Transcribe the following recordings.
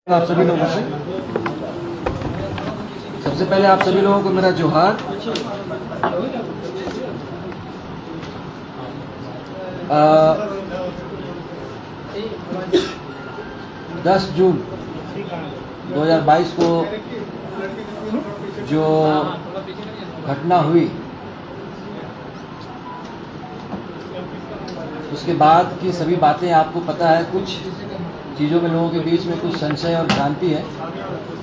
आप सभी लोगों से सबसे पहले आप सभी लोगों को मेरा जोहार। 10 जून 2022 को जो घटना हुई उसके बाद की सभी बातें आपको पता है। कुछ चीज़ों में लोगों के बीच में कुछ संशय और भ्रांति है,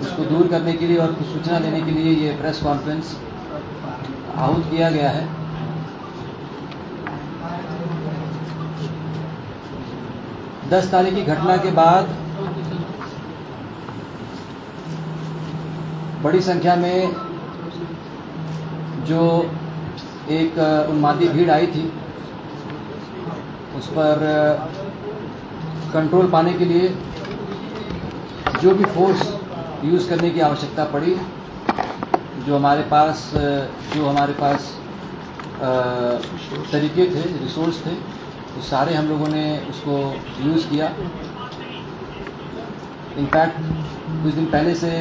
उसको दूर करने के लिए और कुछ सूचना देने के लिए ये प्रेस कॉन्फ्रेंस आहूत किया गया है। दस तारीख की घटना के बाद बड़ी संख्या में जो एक उन्मादी भीड़ आई थी उस पर कंट्रोल पाने के लिए जो भी फोर्स यूज़ करने की आवश्यकता पड़ी, जो हमारे पास तरीके थे, रिसोर्स थे, तो सारे हम लोगों ने उसको यूज़ किया। इनफैक्ट कुछ दिन पहले से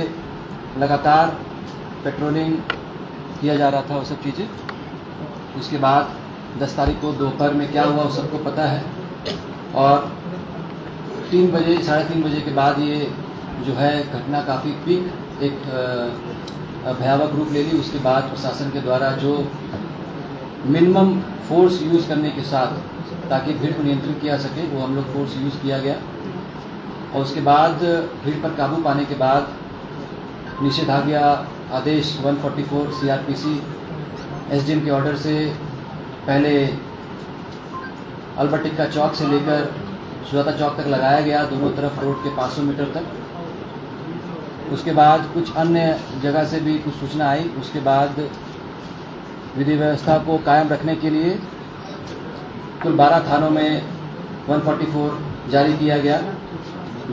लगातार पेट्रोलिंग किया जा रहा था, वो सब चीज़ें। उसके बाद 10 तारीख को दोपहर में क्या हुआ वो सबको पता है, और 3 बजे 3:30 बजे के बाद ये जो है घटना काफ़ी पीक एक भयावह रूप ले ली। उसके बाद प्रशासन के द्वारा जो मिनिमम फोर्स यूज़ करने के साथ ताकि भीड़ को नियंत्रित किया सके वो हम लोग फोर्स यूज़ किया गया। और उसके बाद भीड़ पर काबू पाने के बाद निषेधाज्ञा आदेश 144 CRPC SDM के ऑर्डर से पहले अल्बर्ट टिक्का चौक से लेकर सुजाता चौक तक लगाया गया, दोनों तरफ रोड के 500 मीटर तक। उसके बाद कुछ अन्य जगह से भी कुछ सूचना आई। उसके बाद विधि व्यवस्था को कायम रखने के लिए कुल 12 थानों में 144 जारी किया गया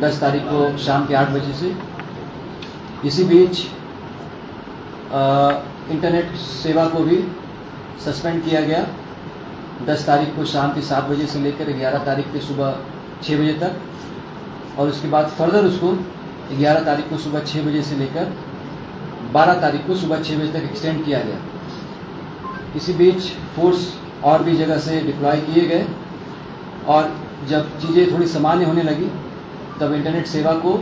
10 तारीख को शाम के 8 बजे से। इसी बीच इंटरनेट सेवा को भी सस्पेंड किया गया 10 तारीख को शाम के 7 बजे से लेकर 11 तारीख के सुबह 6 बजे तक, और उसके बाद फर्दर उसको 11 तारीख को सुबह 6 बजे से लेकर 12 तारीख को सुबह 6 बजे तक एक्सटेंड किया गया। इसी बीच फोर्स और भी जगह से डिप्लॉय किए गए, और जब चीज़ें थोड़ी सामान्य होने लगी तब इंटरनेट सेवा को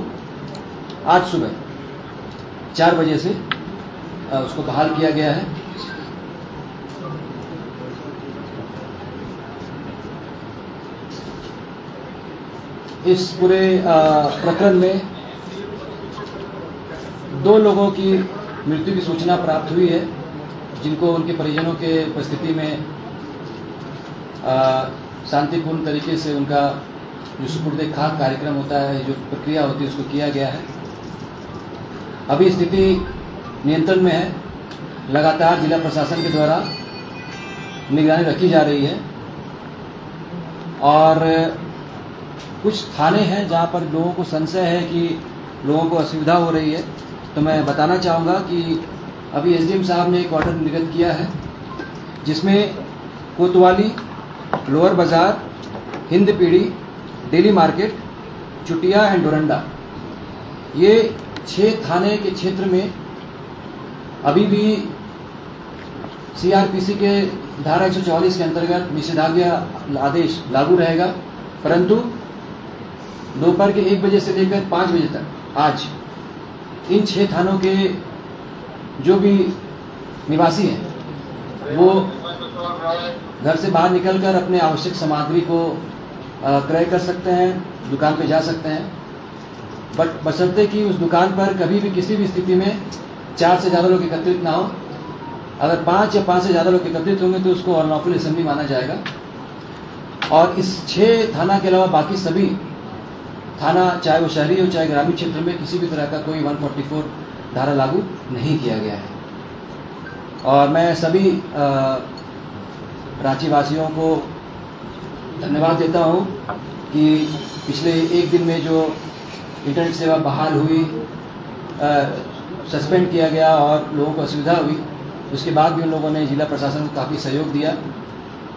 आज सुबह 4 बजे से उसको बहाल किया गया है। इस पूरे प्रकरण में 2 लोगों की मृत्यु की सूचना प्राप्त हुई है, जिनको उनके परिजनों के उपस्थिति में शांतिपूर्ण तरीके से उनका जो सुपुर्दे खाक कार्यक्रम होता है, जो प्रक्रिया होती है, उसको किया गया है। अभी स्थिति नियंत्रण में है। लगातार जिला प्रशासन के द्वारा निगरानी रखी जा रही है, और कुछ थाने हैं जहां पर लोगों को संशय है कि लोगों को असुविधा हो रही है। तो मैं बताना चाहूँगा कि अभी SDM साहब ने एक ऑर्डर निर्गत किया है, जिसमें Kotwali, lower Bazar, Hindpiri, daily market, Chutia and Doranda, ये 6 थाने के क्षेत्र में अभी भी CRPC के धारा 144 के अंतर्गत निषेधाज्ञा आदेश लागू रहेगा, परंतु दोपहर के 1 बजे से लेकर 5 बजे तक आज इन 6 थानों के जो भी निवासी हैं वो घर से बाहर निकलकर अपने आवश्यक सामग्री को क्रय कर सकते हैं, दुकान पे जा सकते हैं, बट बशर्ते कि उस दुकान पर कभी भी किसी भी स्थिति में 4 से ज़्यादा लोग एकत्रित ना हो। अगर 5 या 5 से ज़्यादा लोग एकत्रित होंगे तो उसको अनलॉफुल असेंबली माना जाएगा। और इस 6 थाना के अलावा बाकी सभी थाना, चाहे वो शहरी हो चाहे ग्रामीण क्षेत्र में, किसी भी तरह का कोई 144 धारा लागू नहीं किया गया है। और मैं सभी रांची वासियों को धन्यवाद देता हूं कि पिछले 1 दिन में जो इंटरनेट सेवा बहाल हुई, सस्पेंड किया गया और लोगों को असुविधा हुई, उसके बाद भी उन लोगों ने जिला प्रशासन को काफ़ी सहयोग दिया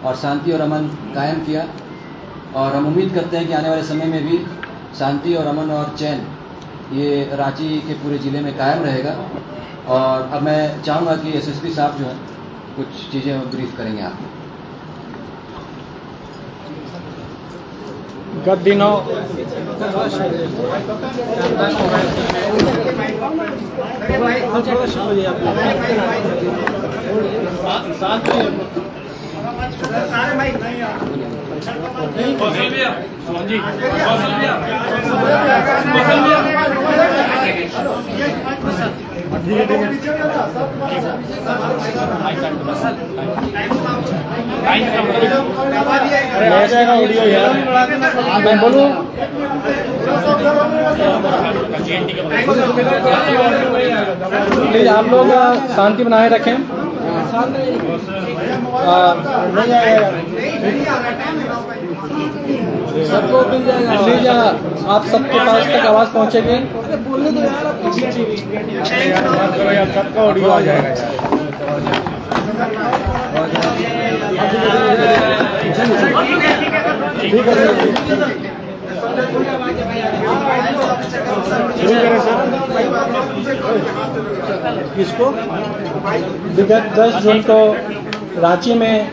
और शांति और अमन कायम किया। और हम उम्मीद करते हैं कि आने वाले समय में भी शांति और अमन और चैन ये रांची के पूरे ज़िले में कायम रहेगा। और अब मैं चाहूँगा कि एसएसपी साहब जो है कुछ चीज़ें ब्रीफ करेंगे आपको। गत दिनों वीडियो यार मैं बोलूं प्लीज आप लोग शांति बनाए रखें। सबको मिल जाएगा प्लीज आप सबके पास तक आवाज पहुंचेगी। सबका ऑडियो आ जाएगा। ठीक है शुरू करें सर। किसको विगत 10 जून को रांची में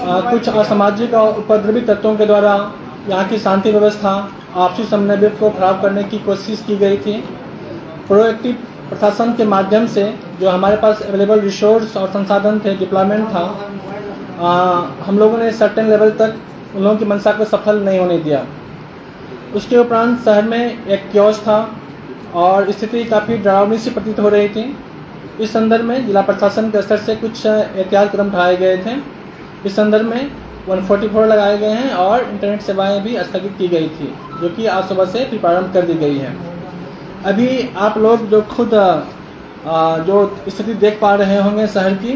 कुछ असामाजिक और उपद्रवी तत्वों के द्वारा यहाँ की शांति व्यवस्था आपसी समन्वय को खराब करने की कोशिश की गई थी। प्रोएक्टिव प्रशासन के माध्यम से जो हमारे पास अवेलेबल रिसोर्स और संसाधन थे, डिप्लॉयमेंट था, हम लोगों ने सर्टेन लेवल तक उन लोगों की मंशा को सफल नहीं होने दिया। उसके उपरांत शहर में एक क्योस था और स्थिति काफ़ी डरावनी सी प्रतीत हो रही थी। इस संदर्भ में जिला प्रशासन के स्तर से कुछ एहतियात कदम उठाए गए थे। इस संदर्भ में 144 लगाए गए हैं और इंटरनेट सेवाएं भी स्थगित की गई थी, जो कि आज सुबह से प्रारंभ कर दी गई है। अभी आप लोग जो खुद जो स्थिति देख पा रहे होंगे शहर की,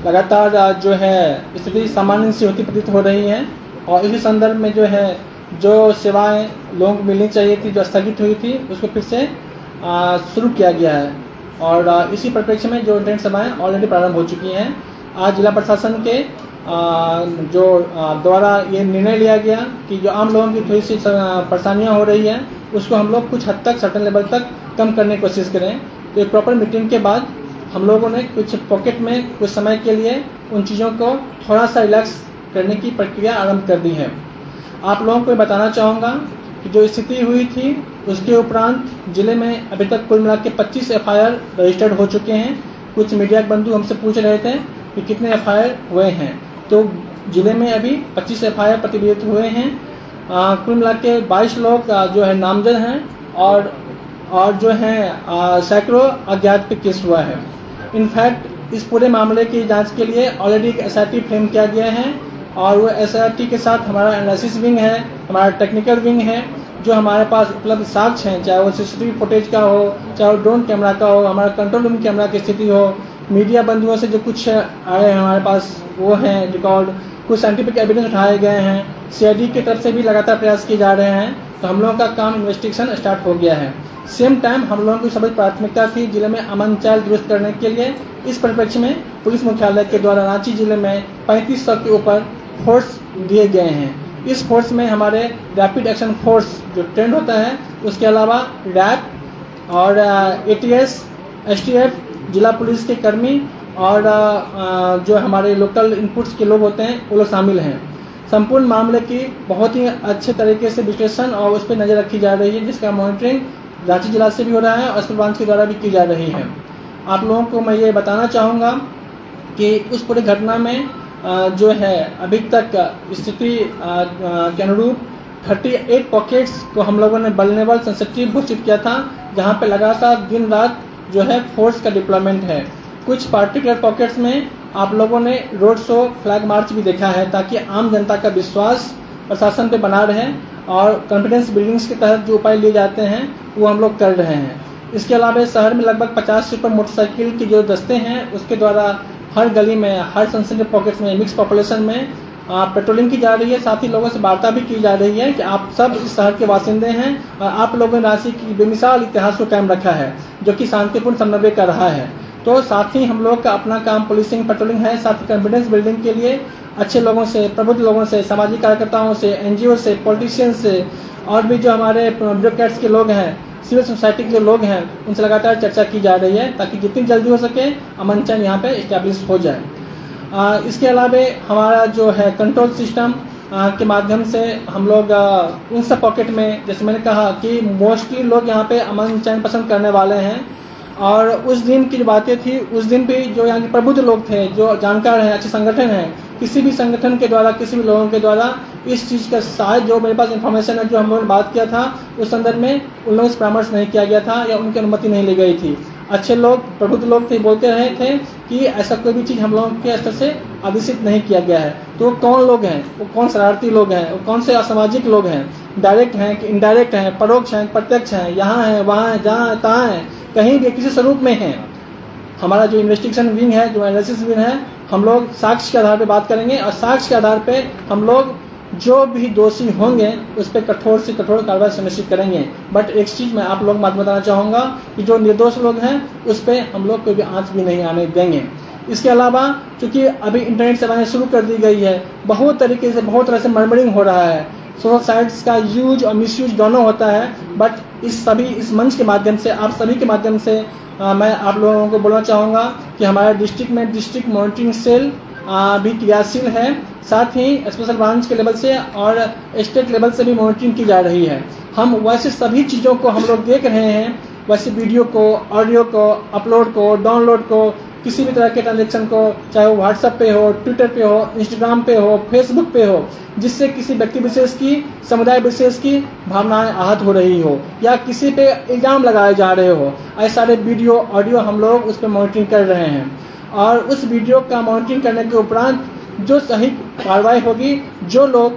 लगातार जो है स्थिति सामान्य सी होती प्रतीत हो रही है। और इसी संदर्भ में जो है जो सेवाएं लोगों को मिलनी चाहिए थी, जो स्थगित हुई थी, उसको फिर से शुरू किया गया है। और इसी परिप्रेक्ष्य में जो इंटरनेट सेवाएं ऑलरेडी प्रारंभ हो चुकी हैं। आज जिला प्रशासन के जो द्वारा ये निर्णय लिया गया कि जो आम लोगों की थोड़ी सी परेशानियां हो रही है, उसको हम लोग कुछ हद तक सर्टेन लेवल तक कम करने की कोशिश करें। तो एक प्रॉपर मीटिंग के बाद हम लोगों ने कुछ पॉकेट में कुछ समय के लिए उन चीज़ों को थोड़ा सा रिलैक्स करने की प्रक्रिया आरंभ कर दी है। आप लोगों को बताना चाहूँगा कि जो स्थिति हुई थी उसके उपरांत जिले में अभी तक कुल मिला के 25 FIR रजिस्टर्ड हो चुके हैं। कुछ मीडिया के बंधु हमसे पूछ रहे थे कि कितने FIR हुए हैं, तो जिले में अभी 25 FIR प्रतिबंधित हुए हैं। कुल मिला के 22 लोग जो है नामजद हैं और जो है सैकड़ों अज्ञात पे केस हुआ है। इनफैक्ट इस पूरे मामले की जांच के लिए ऑलरेडी एक SIT फ्रेम किया गया है और वो SIT के साथ हमारा एनालिसिस विंग है, हमारा टेक्निकल विंग है, जो हमारे पास उपलब्ध साक्ष्य हैं, चाहे वो CCTV फुटेज का हो, चाहे वो ड्रोन कैमरा का हो, हमारा कंट्रोल रूम कैमरा की स्थिति हो, मीडिया बंधुओं से जो कुछ आए हैं हमारे पास वो हैं रिकॉर्ड, कुछ साइंटिफिक एविडेंस उठाए गए हैं, CID की तरफ से भी लगातार प्रयास किए जा रहे हैं। तो हम लोगों का काम इन्वेस्टिगेशन स्टार्ट हो गया है। सेम टाइम हम लोगों की सभी प्राथमिकता थी जिले में अमन चाल दुरुस्त करने के लिए। इस परिप्रेक्ष्य में पुलिस मुख्यालय के द्वारा रांची जिले में 3500 के ऊपर फोर्स दिए गए हैं। इस फोर्स में हमारे रैपिड एक्शन फोर्स जो ट्रेंड होता है, उसके अलावा रैप और ATS, STF, जिला पुलिस के कर्मी और जो हमारे लोकल इनपुट्स के लोग होते हैं वो लोग शामिल हैं। संपूर्ण मामले की बहुत ही अच्छे तरीके से विश्लेषण और उस पर नज़र रखी जा रही है, जिसका मॉनिटरिंग रांची जिला से भी हो रहा है और अस्पताल ब्रांच के द्वारा भी की जा रही है। आप लोगों को मैं ये बताना चाहूँगा कि उस पूरी घटना में जो है अभी तक स्थिति के अनुरूप 38 पॉकेट्स को हम लोगों ने वल्नरेबल सेंसिटिव घोषित किया था, जहाँ पे लगातार दिन रात जो है फोर्स का डिप्लॉयमेंट है। कुछ पार्टिकुलर पॉकेट्स में आप लोगों ने रोड शो, फ्लैग मार्च भी देखा है, ताकि आम जनता का विश्वास प्रशासन पे बना रहे और कॉन्फिडेंस बिल्डिंग्स के तहत जो उपाय लिए जाते हैं वो हम लोग कर रहे हैं। इसके अलावा शहर में लगभग 50 से ऊपर मोटरसाइकिल की जो दस्ते हैं उसके द्वारा हर गली में, हर सेंसिटिव पॉकेट्स में, मिक्स पॉपुलेशन में पेट्रोलिंग की जा रही है। साथ ही लोगों से वार्ता भी की जा रही है कि आप सब इस शहर के वासिंदे हैं और आप लोगों ने रांची की बेमिसाल इतिहास को कायम रखा है, जो कि शांतिपूर्ण समन्वय कर रहा है। तो साथ ही हम लोग का अपना काम पुलिसिंग, पेट्रोलिंग है, साथ ही कॉन्फिडेंस बिल्डिंग के लिए अच्छे लोगों से, प्रबुद्ध लोगों से, सामाजिक कार्यकर्ताओं से, NGO से, पॉलिटिशियंस से और भी जो हमारे ब्यूरोक्रेट्स के लोग हैं, सिविल सोसाइटी के लोग हैं, उनसे लगातार चर्चा की जा रही है ताकि जितनी जल्दी हो सके अमन चैन यहाँ पे इस्टेब्लिश हो जाए। इसके अलावा हमारा जो है कंट्रोल सिस्टम के माध्यम से हम लोग इन सब पॉकेट में, जैसे मैंने कहा कि मोस्टली लोग यहाँ पे अमन चैन पसंद करने वाले हैं। और उस दिन की जो बातें थी, उस दिन भी जो यहाँ के प्रबुद्ध लोग थे, जो जानकार हैं, अच्छे संगठन हैं, किसी भी संगठन के द्वारा, किसी भी लोगों के द्वारा इस चीज़ का शायद जो मेरे पास इन्फॉर्मेशन है, जो हम लोगों ने बात किया था, उस संदर्भ में उन लोगों से परामर्श नहीं किया गया था या उनकी अनुमति नहीं ली गई थी। अच्छे लोग, प्रबुद्ध लोग थे, बोलते रहे थे कि ऐसा कोई भी चीज़ हम लोगों के स्तर से आदेशित नहीं किया गया है। तो वो कौन लोग हैं, वो कौन शरारती लोग हैं, वो कौन से असामाजिक लोग हैं, डायरेक्ट हैं कि इनडायरेक्ट हैं, परोक्ष हैं, प्रत्यक्ष हैं, यहाँ हैं, वहाँ हैं, जहाँ हैं, तहाँ हैं, कहीं भी किसी स्वरूप में हैं। हमारा जो इन्वेस्टिगेशन विंग है, जो एनालिसिस विंग है, हम लोग साक्ष्य के आधार पर बात करेंगे और साक्ष्य के आधार पर हम लोग जो भी दोषी होंगे उस पर कठोर से कठोर कार्रवाई सुनिश्चित करेंगे। बट एक चीज़ मैं आप लोग बात बताना चाहूँगा कि जो निर्दोष लोग हैं उस पर हम लोग कोई भी आंच भी नहीं आने देंगे। इसके अलावा चूँकि अभी इंटरनेट सेवाएं शुरू कर दी गई है, बहुत तरीके से, बहुत तरह से मर्मरिंग हो रहा है, सोशल साइट्स का यूज और मिसयूज दोनों होता है। बट इस मंच के माध्यम से, आप सभी के माध्यम से मैं आप लोगों को बोलना चाहूँगा कि हमारे डिस्ट्रिक्ट में डिस्ट्रिक्ट मॉनिटरिंग सेल भी क्रियाशील है। साथ ही स्पेशल ब्रांच के लेवल से और स्टेट लेवल से भी मॉनिटरिंग की जा रही है। हम वैसे सभी चीज़ों को हम लोग देख रहे हैं, वैसे वीडियो को, ऑडियो को, अपलोड को, डाउनलोड को, किसी भी तरह के ट्रांजेक्शन को, चाहे वो व्हाट्सएप पे हो, ट्विटर पे हो, इंस्टाग्राम पे हो, फेसबुक पे हो, जिससे किसी व्यक्ति विशेष की, समुदाय विशेष की भावनाएं आहत हो रही हो या किसी पे इल्जाम लगाए जा रहे हो, ऐसे सारे वीडियो, ऑडियो हम लोग उस पर मॉनिटरिंग कर रहे हैं। और उस वीडियो का मॉनिटरिंग करने के उपरांत जो सही कार्रवाई होगी, जो लोग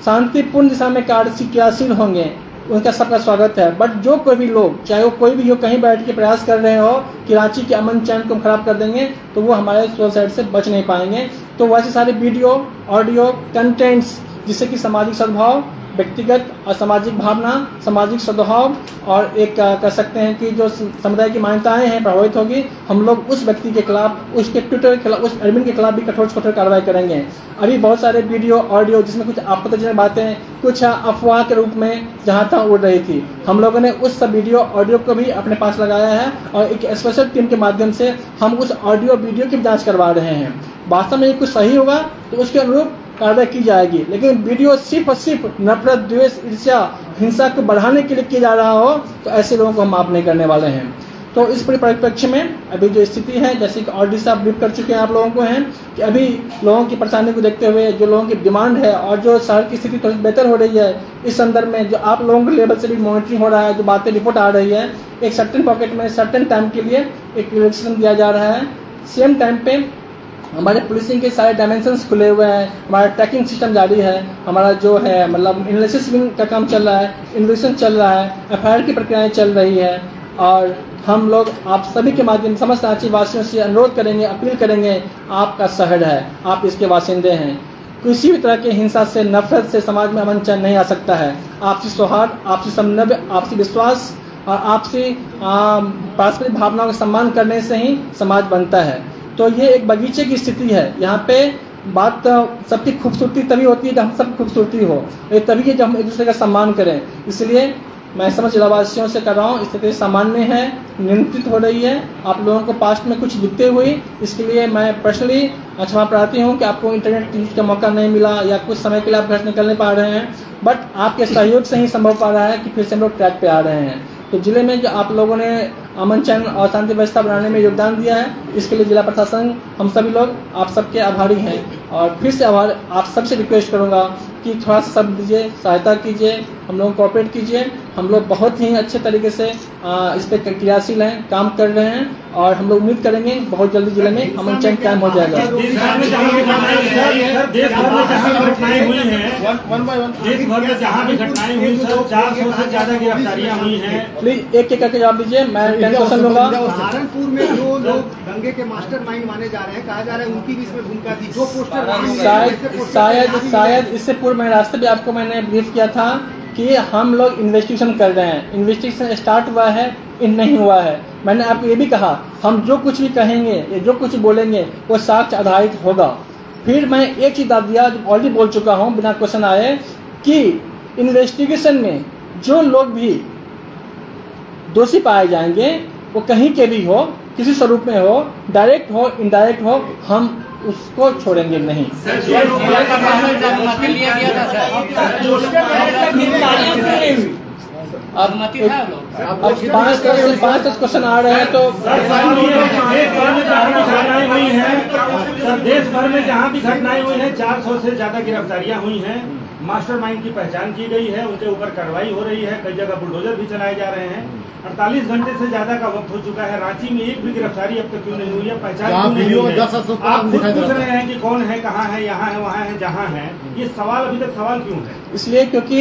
शांतिपूर्ण दिशा में क्रियाशील होंगे, उनका सबका स्वागत है। बट जो कोई भी लोग, चाहे वो कोई भी हो, कहीं बैठ के प्रयास कर रहे हो कि रांची के अमन चैन को खराब कर देंगे, तो वो हमारे सोशल साइट से बच नहीं पाएंगे। तो वैसे सारे वीडियो, ऑडियो, कंटेंट्स जिससे कि सामाजिक सद्भाव, व्यक्तिगत और सामाजिक भावना, सामाजिक सद्भाव और एक कह सकते हैं कि जो समुदाय की मान्यताएं हैं प्रभावित होगी, हम लोग उस व्यक्ति के खिलाफ, उसके ट्विटर के खिलाफ, उस एडमिन के खिलाफ भी कठोर से कठोर कार्रवाई करेंगे। अभी बहुत सारे वीडियो, ऑडियो जिसमें कुछ आपत्तिजनक बातें, कुछ अफवाह के रूप में जहाँ तहाँ उड़ रही थी, हम लोगों ने उस सब वीडियो, ऑडियो को भी अपने पास लगाया है और एक स्पेशल टीम के माध्यम से हम उस ऑडियो, वीडियो की जाँच करवा रहे हैं। वास्तव में कुछ सही होगा तो उसके अनुरूप कार्रवाई की जाएगी, लेकिन वीडियो सिर्फ और सिर्फ नफरत, द्वेष, ईर्ष्या, हिंसा को बढ़ाने के लिए किया जा रहा हो तो ऐसे लोगों को हम माफ नहीं करने वाले हैं। तो इस परिप्रेक्ष्य में अभी जो स्थिति है, जैसे कि ऑलरेडी साहब ब्रीफ कर चुके हैं आप लोगों को, हैं कि अभी लोगों की परेशानी को देखते हुए, जो लोगों की डिमांड है और जो शहर की स्थिति थोड़ी बेहतर हो रही है, इस संदर्भ में जो आप लोगों के लेवल से भी मॉनिटरिंग हो रहा है, जो बातें रिपोर्ट आ रही है, एक सर्टेन पॉकेट में सर्टेन टाइम के लिए एक रिलेक्सेशन दिया जा रहा है। सेम टाइम पे हमारे पुलिसिंग के सारे डायमेंशंस खुले हुए हैं, हमारा ट्रैकिंग सिस्टम जारी है, हमारा जो है मतलब एनालिसिस विंग का काम चल रहा है, इन्वेस्टिगेशन चल रहा है, FIR की प्रक्रियाएं चल रही है। और हम लोग आप सभी के माध्यम से समस्त रांची वासियों से अनुरोध करेंगे, अपील करेंगे, आपका शहर है, आप इसके वासिंदे हैं, किसी भी तरह के हिंसा से, नफरत से समाज में अमन चैन नहीं आ सकता है। आपसी सौहार्द, आपसी समन्वय, आपसी विश्वास और आपसी पारस्परिक भावनाओं का सम्मान करने से ही समाज बनता है। तो ये एक बगीचे की स्थिति है। यहाँ पे बात सबकी खूबसूरती तभी होती है जब हम सब खूबसूरती हो, ये तभी है जब हम एक दूसरे का सम्मान करें। इसलिए मैं समझ जिलावासियों से कर रहा हूँ, स्थिति सामान्य है, नियंत्रित हो रही है। आप लोगों को पास्ट में कुछ दिखते हुई, इसके लिए मैं पर्सनली क्षमा प्रार्थी हूँ कि आपको इंटरनेट यूज का मौका नहीं मिला या कुछ समय के लिए आप घर से निकल नहीं पा रहे हैं, बट आपके सहयोग से ही संभव पा रहा है कि फिर से हम लोग ट्रैक पे आ रहे हैं। तो जिले में जो आप लोगों ने अमन चैन और शांति व्यवस्था बनाने में योगदान दिया है, इसके लिए जिला प्रशासन, हम सभी लोग आप सबके आभारी हैं। और फिर से आप सबसे रिक्वेस्ट करूंगा कि थोड़ा सा सब दीजिए, सहायता कीजिए, हम लोग कोऑपरेट कीजिए। हम लोग बहुत ही अच्छे तरीके से इस पर क्रियाशील हैं, काम कर रहे हैं और हम लोग उम्मीद करेंगे बहुत जल्दी जिले में अमन चैन कायम हो जाएगा। देश भर में जहाँ भी घटनाएं हुई, 400 से ज्यादा गिरफ्तारियां हुई हैं। प्लीज एक एक करके जवाब दीजिए, मैं 10 क्वेश्चन लूंगा। सहारनपुर में जो लोग दंगे के मास्टरमाइंड माने जा रहे हैं, कहा जा रहा है उनकी भी इसमें भूमिका थी। जो पोस्टर शायद इससे पूर्व मैं रास्ते पे आपको मैंने ब्रीफ किया था कि हम लोग इन्वेस्टिगेशन कर रहे हैं, इन्वेस्टिगेशन स्टार्ट हुआ है, नहीं हुआ है। मैंने आपको ये भी कहा, हम जो कुछ भी कहेंगे या जो कुछ बोलेंगे वो साक्ष्य आधारित होगा। फिर मैं एक चीज दाद दिया, ऑलरेडी बोल चुका हूँ बिना क्वेश्चन आए, कि इन्वेस्टिगेशन में जो लोग भी दोषी पाए जाएंगे वो कहीं के भी हो, किसी स्वरूप में हो, डायरेक्ट हो इनडायरेक्ट हो, हम उसको छोड़ेंगे नहीं। अब 5-10 क्वेश्चन आ रहे हैं तो देश भर में जहाँ भी घटनाएं हुई हैं 400 से ज्यादा गिरफ्तारियां हुई हैं, मास्टरमाइंड की पहचान की गई है, उनके ऊपर कार्रवाई हो रही है, कई जगह बुलडोजर भी चलाए जा रहे हैं। 48 घंटे से ज्यादा का वक्त हो चुका है, रांची में एक भी गिरफ्तारी अब तक क्यों नहीं हुई है, पहचान क्यों नहीं हुई है? आप खुद पूछ रहे हैं कि कौन है, कहाँ है, यहाँ है, वहाँ है, जहाँ है, ये सवाल अभी तक सवाल क्यों है? इसलिए क्योंकि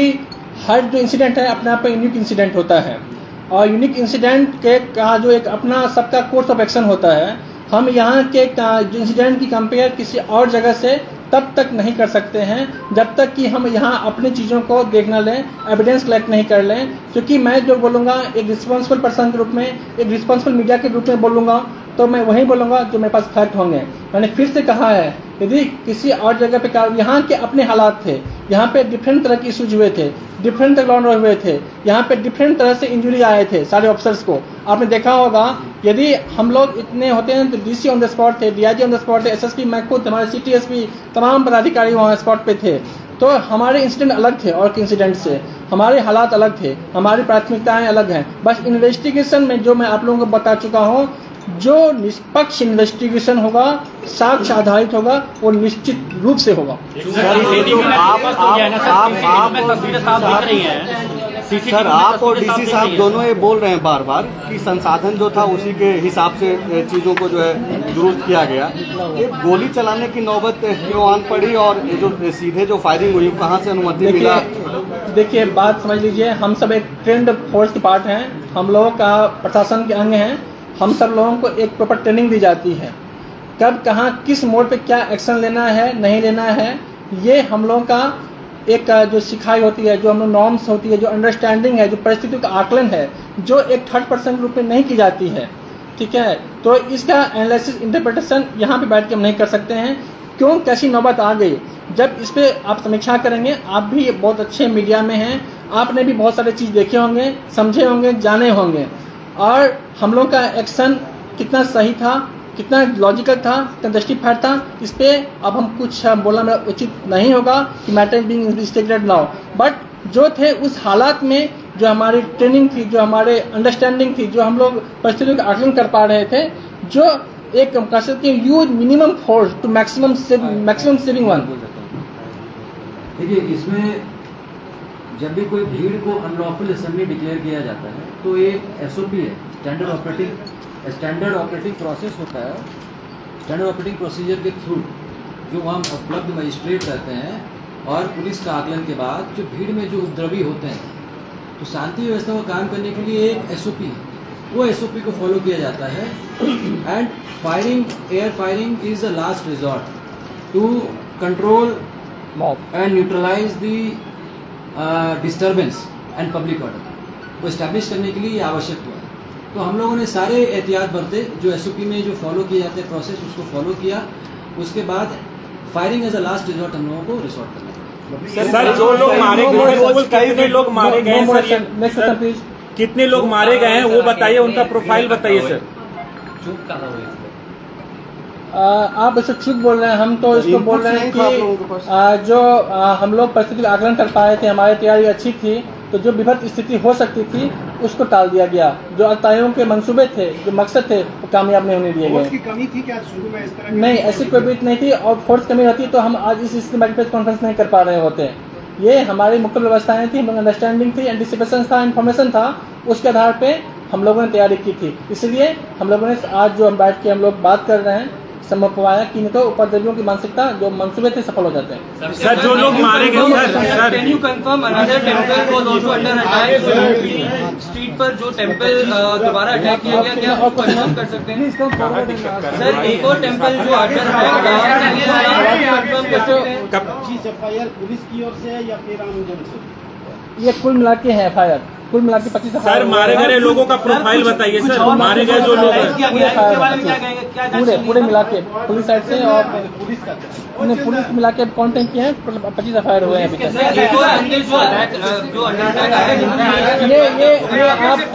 हर जो इंसिडेंट है अपने आप में यूनिक इंसिडेंट होता है, और यूनिक इंसिडेंट के का जो एक अपना सबका कोर्स ऑफ एक्शन होता है। हम यहाँ के इंसिडेंट की कंपेयर किसी और जगह से तब तक नहीं कर सकते हैं जब तक कि हम यहाँ अपनी चीज़ों को देख न लें, एविडेंस कलेक्ट नहीं कर लें। क्योंकि मैं जो बोलूँगा एक रिस्पॉन्सिबल पर्सन के रूप में, एक रिस्पॉन्सिबल मीडिया के रूप में बोलूँगा, तो मैं वही बोलूँगा जो मेरे पास फैक्ट होंगे। मैंने फिर से कहा है, यदि किसी और जगह पे यहाँ के अपने हालात थे, यहाँ पे डिफरेंट तरह के इशूज हुए थे, डिफरेंट ग्राउंड हुए थे, यहाँ पे डिफरेंट तरह से इंजरी आए थे सारे ऑफिसर्स को। आपने देखा होगा यदि हम लोग इतने होते हैं तो डीसी ऑन द स्पॉट थे, डीआईजी ऑन द स्पॉट थे, एसएसपी, मैं खुद, हमारे सीटीएसपी, तमाम पदाधिकारी वहाँ स्पॉट पे थे। तो हमारे इंसिडेंट अलग थे और इंसिडेंट से, हमारे हालात अलग थे, हमारी प्राथमिकताएं अलग हैं। बस इन्वेस्टिगेशन में जो मैं आप लोगों को बता चुका हूँ, जो निष्पक्ष इन्वेस्टिगेशन होगा, साक्ष्य आधारित होगा, वो निश्चित रूप से होगा। सर आप और डीसी साहब दोनों ये बोल रहे हैं बार बार कि संसाधन जो था उसी के हिसाब से चीज़ों को जो है दुरुस्त किया गया। ये गोली चलाने की नौबत क्यों आन पड़ी, और ये जो सीधे जो फायरिंग हुई कहाँ से अनुमति मिला? देखिए बात समझ लीजिए, हम सब एक ट्रेंड फोर्स के पार्ट हैं, हम लोगों का प्रशासन के अंग हैं। हम सब लोगों को एक प्रॉपर ट्रेनिंग दी जाती है, कब कहाँ किस मोड पे क्या एक्शन लेना है नहीं लेना है, ये हम लोगों का एक जो सिखाई होती है, जो हम लोग नॉर्म्स होती है, जो अंडरस्टैंडिंग है, जो परिस्थितियों का आकलन है, जो एक थर्ड पर्सन के रूप में नहीं की जाती है। ठीक है, तो इसका एनालिसिस इंटरप्रिटेशन यहाँ पे बैठ के हम नहीं कर सकते हैं। क्यों कैसी नौबत आ गई, जब इस पे आप समीक्षा करेंगे, आप भी बहुत अच्छे मीडिया में हैं, आपने भी बहुत सारे चीज़ देखे होंगे, समझे होंगे, जाने होंगे, और हम लोग का एक्शन कितना सही था, कितना लॉजिकल था, कितना जस्टिफाइड था, इस पे अब हम कुछ बोलना मेरा उचित नहीं होगा कि matter is being investigated now. But जो थे उस हालात में, जो हमारी ट्रेनिंग थी, जो हमारे अंडरस्टैंडिंग थी, जो हम लोग परिस्थितियों का आकलन कर पा रहे थे, जो एक कह सकते हैं use minimum force to maximum saving one. देखिए, इसमें जब भी कोई भीड़ को अनलॉफुल असेंबली डिक्लेयर किया जाता है तो ये एसओपी है, स्टैंडर्ड ऑपरेटिंग प्रोसेस होता है। स्टैंडर्ड ऑपरेटिंग प्रोसीजर के थ्रू जो वहाँ उपलब्ध मजिस्ट्रेट रहते हैं और पुलिस का आकलन के बाद जो भीड़ में जो उपद्रवी होते हैं, तो शांति व्यवस्था को कायम करने के लिए एक एसओपी है, वो एसओपी को फॉलो किया जाता है। And firing, air firing is the last resort to control and neutralise the disturbance and public order को इस्टेब्लिश करने के लिए ये आवश्यक हुआ है। तो हम लोगों ने सारे एहतियात बरते, जो एसओपी में जो फॉलो किए जाते हैं प्रोसेस, उसको फॉलो किया। उसके बाद firing as a last resort हम लोगों को रिसोर्ट करना। सर जो लोग मारे गए, कितने लोग मारे गए सर, कितने लोग मारे गए हैं वो बताइए, उनका प्रोफाइल बताइए सर। आप इसे चूक बोल रहे हैं, हम तो इसको बोल रहे हैं कि जो हम लोग परिस्थिति का आकलन कर पाए थे, हमारी तैयारी अच्छी थी, तो जो विपरीत स्थिति हो सकती थी उसको टाल दिया गया। जो अल्ताइयों के मंसूबे थे, जो मकसद थे, वो कामयाब नहीं होने दिए गए। की कमी थी क्या शुरू में इस तरह? नहीं, ऐसी कोई बात नहीं थी, और फोर्स कमी रहती तो हम आज इस प्रेस कॉन्फ्रेंस नहीं कर पा रहे होते। ये हमारी मुख्य व्यवस्थाएं थी, हमारी अंडरस्टैंडिंग थी, एंटिसिपेशन था, इन्फॉर्मेशन था, उसके आधार पे हम लोगों ने तैयारी की थी। इसलिए हम लोगों ने आज जो हम बैठ के हम लोग बात कर रहे हैं, संभव पाया कि नहीं तो उपद्रवियों की मानसिकता जो मंसूबे थे सफल हो जाते हैं। सर जो लोग मारे गए sir, can you confirm another temple was also under attack? Street पर जो टेंपल दोबारा अटैक किया गया, क्या आप कंफर्म कर सकते हैं? सर एक और टेंपल जो अंडर अटैक कंफर्म कर सकते हैं? एफआईआर पुलिस की ओर से या फिर आम जन से? ये कुल मिला के है एफआईआर, कुल मिला के 25। सर मारे गए लोगों का प्रोफाइल बताइए सर, मारे गए जो लोग हैं। पूरे मिला के पुलिस साइड से और पुलिस मिला के काउंटिंग किए हैं 25 FIR हुए हैं अभी तक।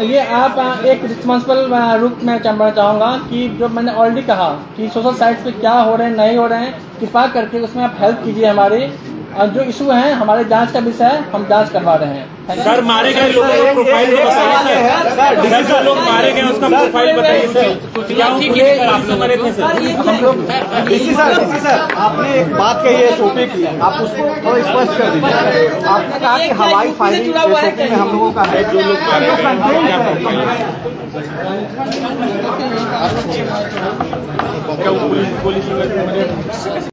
ये आप एक रिस्पॉन्सिबल रूप में कहना चाहूँगा कि जो मैंने ऑलरेडी कहा कि सोशल साइट्स पे क्या हो रहे हैं नहीं हो रहे हैं, कृपा करके उसमें आप हेल्प कीजिए हमारी। और जो इशू है हमारे जांच का विषय है, हम जांच करवा रहे हैं। सर मारे गए लोगों का प्रोफाइल बताइए सर, लोग मारे गए उसका प्रोफाइल बताइए सर, क्या आप लोग मरे थे सर? हम लोग डीसी सर आपने एक बात कही है एसओपी की, आप उसको थोड़ा स्पष्ट कर दीजिए। आपने कहा कि हवाई फायरिंग एसओपी में हम लोगों का है, जो लोग पुलिस